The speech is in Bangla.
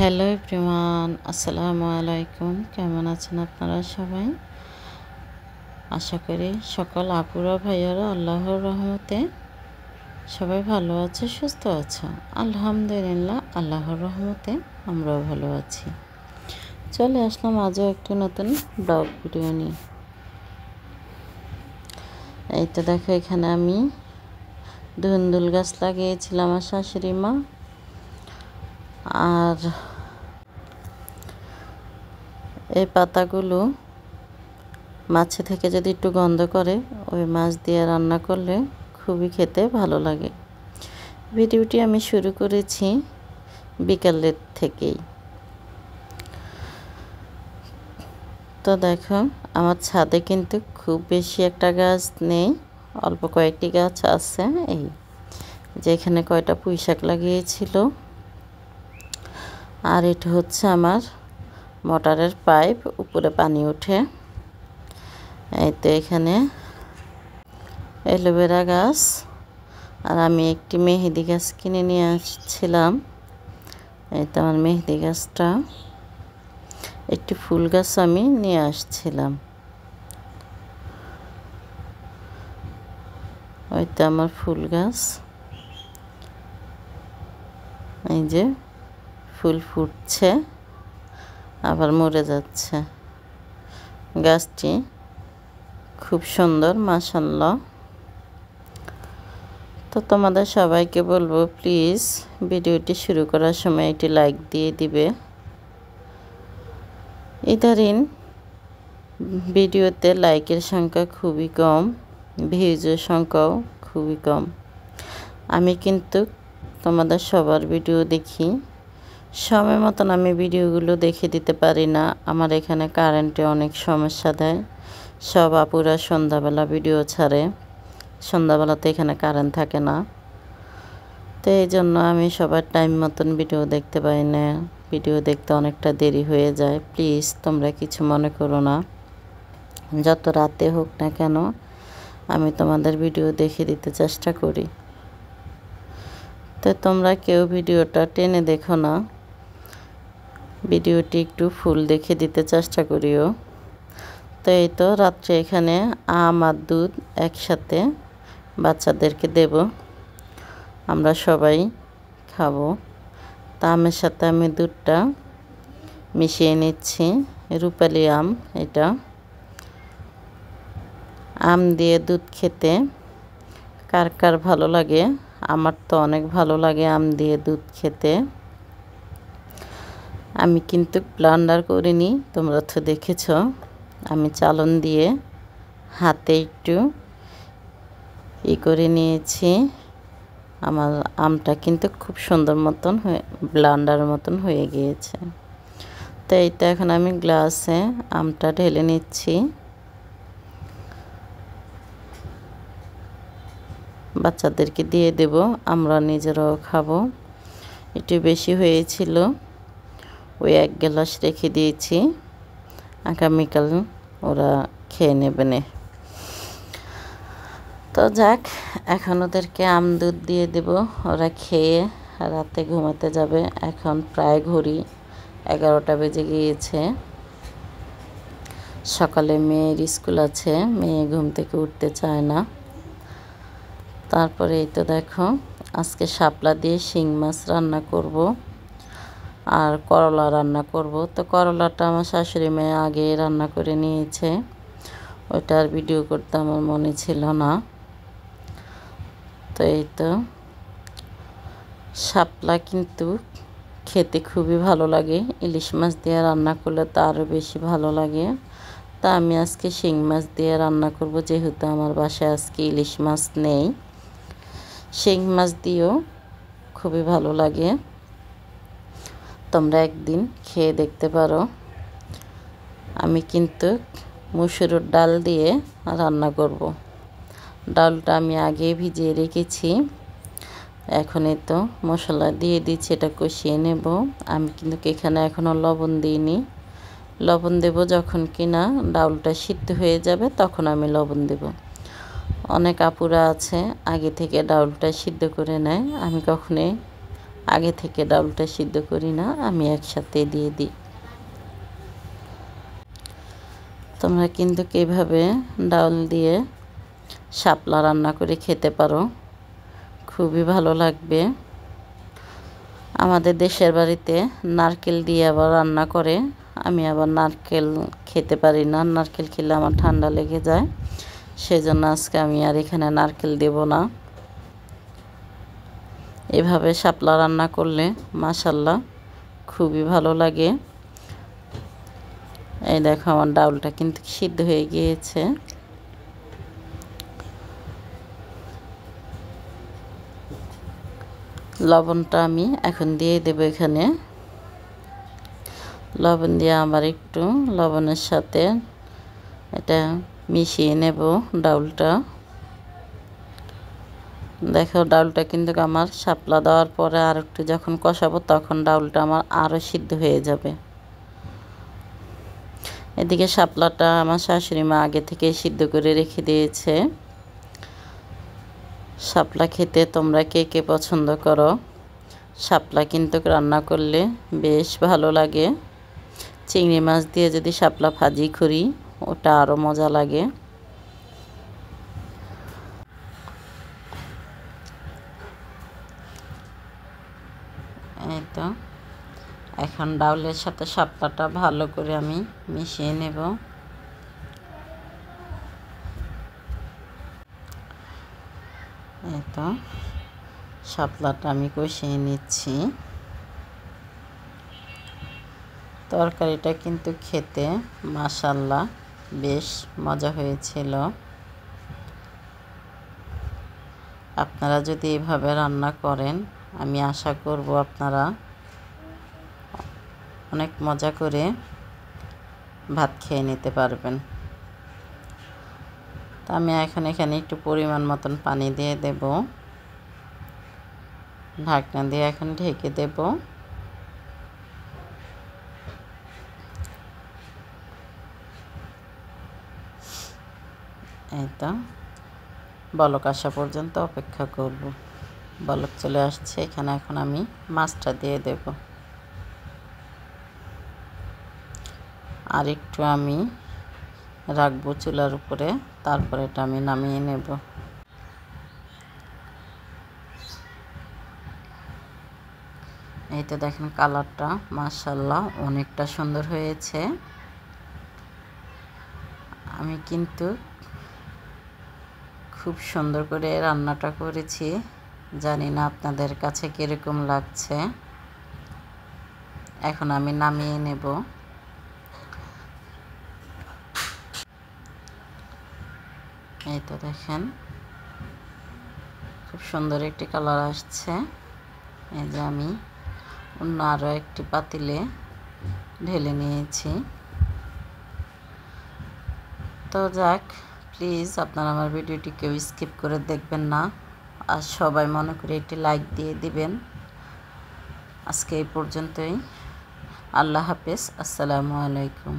হ্যালো এভরিওয়ান, আসসালামু আলাইকুম। কেমন আছেন আপনারা সবাই? আশা করি সকল আপুরা ভাইয়ারা আল্লাহর রহমতে সবাই ভালো আছে, সুস্থ আছে। আলহামদুলিল্লাহ, আল্লাহর রহমতে আমরাও ভালো আছি। চলে আসলাম আজও একটি নতুন ব্লগ ভিডিও নিয়ে। এই তো দেখো, এখানে আমি ধুন্দুল গাছ লাগিয়েছিলাম আমার শাশুড়ি মা। আর এই পাতাগুলো মাছে থেকে যদি একটু গন্ধ করে, ওই মাছ দিয়ে রান্না করলে খুবই খেতে ভালো লাগে। ভিডিওটি আমি শুরু করেছি বিকালের থেকেই। তো দেখো, আমার ছাদে কিন্তু খুব বেশি একটা গাছ নেই, অল্প কয়েকটি গাছ আছে। এই যেখানে কয়টা পুঁইশাক লাগিয়েছিল, আর এটা হচ্ছে আমার মোটরের পাইপ, উপরে পানি ওঠে। এই তো এখানে অ্যালোভেরা গাছ, আর আমি একটি মেহেদি গাছ কিনে নিয়ে আসছিলাম। এই তো আমার মেহেদি গাছটা, একটি ফুল গাছ আমি নিয়ে আসছিলাম। ওই তো আমার ফুল গাছ, এই যে ফুল ফুটছে আবার মরে যাচ্ছে। গাছটি খুব সুন্দর, মাশাআল্লাহ। তো তোমাদের সবাইকে বলবো, প্লিজ ভিডিওটি শুরু করার সময় একটি লাইক দিয়ে দিবে। ইদারিন ভিডিওতে লাইকের সংখ্যা খুবই কম, ভিউজের সংখ্যাও খুবই কম। আমি কিন্তু তোমাদের সবার ভিডিও দেখি, সময় মতন আমি ভিডিওগুলো দেখে দিতে পারি না। আমার এখানে কারেন্টে অনেক সমস্যা দেয়। সব আপুরা সন্ধ্যাবেলা ভিডিও ছাড়ে, সন্ধ্যাবেলাতে এখানে কারেন্ট থাকে না। তো এই জন্য আমি সবার টাইম মতন ভিডিও দেখতে পাই না, ভিডিও দেখতে অনেকটা দেরি হয়ে যায়। প্লিজ তোমরা কিছু মনে করো না। যত রাতে হোক না কেন, আমি তোমাদের ভিডিও দেখে দিতে চেষ্টা করি। তো তোমরা কেউ ভিডিওটা টেনে দেখো না, ভিডিওটি একটু ফুল দেখে দিতে চেষ্টা করিও। তো এই তো রাত্রে এখানে আম আর দুধ একসাথে বাচ্চাদেরকে দেব, আমরা সবাই খাবো। তা আমের সাথে আমি দুধটা মিশিয়ে নিচ্ছি। রূপালি আম, এটা আম দিয়ে দুধ খেতে কার কার ভালো লাগে? আমার তো অনেক ভালো লাগে আম দিয়ে দুধ খেতে। আমি কিন্তু ব্লেন্ডার করিনি, তোমরা তো দেখেছ। আমি চালন দিয়ে হাতে একটু করে নিয়েছি। আমার আমটা কিন্তু খুব সুন্দর মতন হয়ে, ব্লেন্ডার মতন হয়ে গিয়েছে। তো এইটা এখন আমি গ্লাসে আমটা ঢেলে নিচ্ছি। বাচ্চাদেরকে দিয়ে দেব, আমরা নিজেরাও খাবো। একটু বেশি হয়েছিল, ওই এক গ্লাস রেখে দিয়েছি, আগামীকাল ওরা খেয়ে নেবে না। তো যাক, এখন ওদেরকে আম দুধ দিয়ে দেব, ওরা খেয়ে রাতে ঘুমাতে যাবে। এখন প্রায় ঘড়ি 11টা বেজে গিয়েছে। সকালে মেয়ের স্কুল আছে, মেয়ে ঘুম থেকে উঠতে চায় না। তারপরে এই তো দেখো, আজকে শাপলা দিয়ে শিং মাছ রান্না করব, আর করলা রান্না করব। তো করলাটা আমার শাশুড়ি মেয়ে আগে রান্না করে নিয়েছে, ওইটার ভিডিও করতে আমার মনে ছিল না। তো এই তো শাপলা কিন্তু খেতে খুবই ভালো লাগে, ইলিশ মাছ দিয়ে রান্না করলে তো আরও বেশি ভালো লাগে। তা আমি আজকে শিং মাছ দিয়ে রান্না করব, যেহেতু আমার বাসায় আজকে ইলিশ মাছ নেই। শিং মাছ দিয়েও খুবই ভালো লাগে, তোমরা একদিন খেয়ে দেখতে পারো। আমি কিন্তু মসুরের ডাল দিয়ে রান্না করব। ডালটা আমি আগে ভিজিয়ে রেখেছি, এখন এই তো মশলা দিয়ে দিচ্ছি, এটা কষিয়ে নেব। আমি কিন্তু এখানে এখনও লবণ দিইনি, লবণ দেব যখন কিনা ডালটা সিদ্ধ হয়ে যাবে, তখন আমি লবণ দেব। অনেক আপুরা আছে আগে থেকে ডাউলটা সিদ্ধ করে নেয়, আমি কখনোই আগে থেকে ডাউলটা সিদ্ধ করি না, আমি একসাথে দিয়ে দিই। তোমরা কিন্তু কিভাবে ডাউল দিয়ে শাপলা রান্না করে খেতে পারো, খুবই ভালো লাগবে। আমাদের দেশের বাড়িতে নারকেল দিয়ে আবার রান্না করে, আমি আবার নারকেল খেতে পারি না, নারকেল খেলে আমার ঠান্ডা লেগে যায়, সেজন্য আজকে আমি আর এখানে নারকেল দেব না। এভাবে শাপলা রান্না করলে মাশাল্লাহ খুবই ভালো লাগে। এই দেখো আমার ডাউলটা কিন্তু সিদ্ধ হয়ে গিয়েছে। লবণটা আমি এখন দিয়ে দেব এখানে। লবণ দিয়ে আবার একটু লবণের সাথে এটা মিশিয়ে নেব ডাউলটা। দেখো ডাউলটা কিন্তু আমার শাপলা দেওয়ার পরে আর একটু যখন কষাবো তখন ডাউলটা আমার আরও সিদ্ধ হয়ে যাবে। এদিকে শাপলাটা আমার শাশুড়ি মা আগে থেকে সিদ্ধ করে রেখে দিয়েছে। শাপলা খেতে তোমরা কে কে পছন্দ করো? শাপলা কিন্তু রান্না করলে বেশ ভালো লাগে। চিংড়ি মাছ দিয়ে যদি শাপলা ভাজি করি ওটা আরও মজা লাগে। এই তো এখন ডাউলের সাথে শাপলাটা ভালো করে আমি মিশিয়ে নেব। এই তো শাপলাটা আমি কষিয়ে নিচ্ছি। তরকারিটা কিন্তু খেতে মাশাল্লাহ বেশ মজা হয়েছিল। আপনারা যদি এভাবে রান্না করেন আমি আশা করব আপনারা অনেক মজা করে ভাত খেয়ে নিতে পারবেন। তা আমি এখন এখানে একটু পরিমাণ মতন পানি দিয়ে দেব, ঢাকনা দিয়ে এখন ঢেকে দেব। এই তো বলক আসা পর্যন্ত অপেক্ষা করব। বলক চলে আসছে, এখানে এখন আমি মাছটা দিয়ে দেব। আর একটু আমি রাখবো চুলার উপরে, তারপরে এটা আমি নামিয়ে নেব। এই তো দেখেন কালারটা মাশাল্লাহ অনেকটা সুন্দর হয়েছে। আমি কিন্তু খুব সুন্দর করে রান্নাটা করেছি, জানি না আপনাদের কাছে কীরকম লাগছে। এখন আমি নামিয়ে নেব। এই তো দেখেন খুব সুন্দর একটি কালার আসছে। এই যে আমি অন্য আরও একটি পাতিলে ঢেলে নিয়েছি। তো যাক, প্লিজ আপনারা আমার ভিডিওটি কেউ স্কিপ করে দেখবেন না, আর সবাই মনে করে একটি লাইক দিয়ে দিবেন। আজকে এই পর্যন্তই। আল্লাহ হাফেজ, আসসালামু আলাইকুম।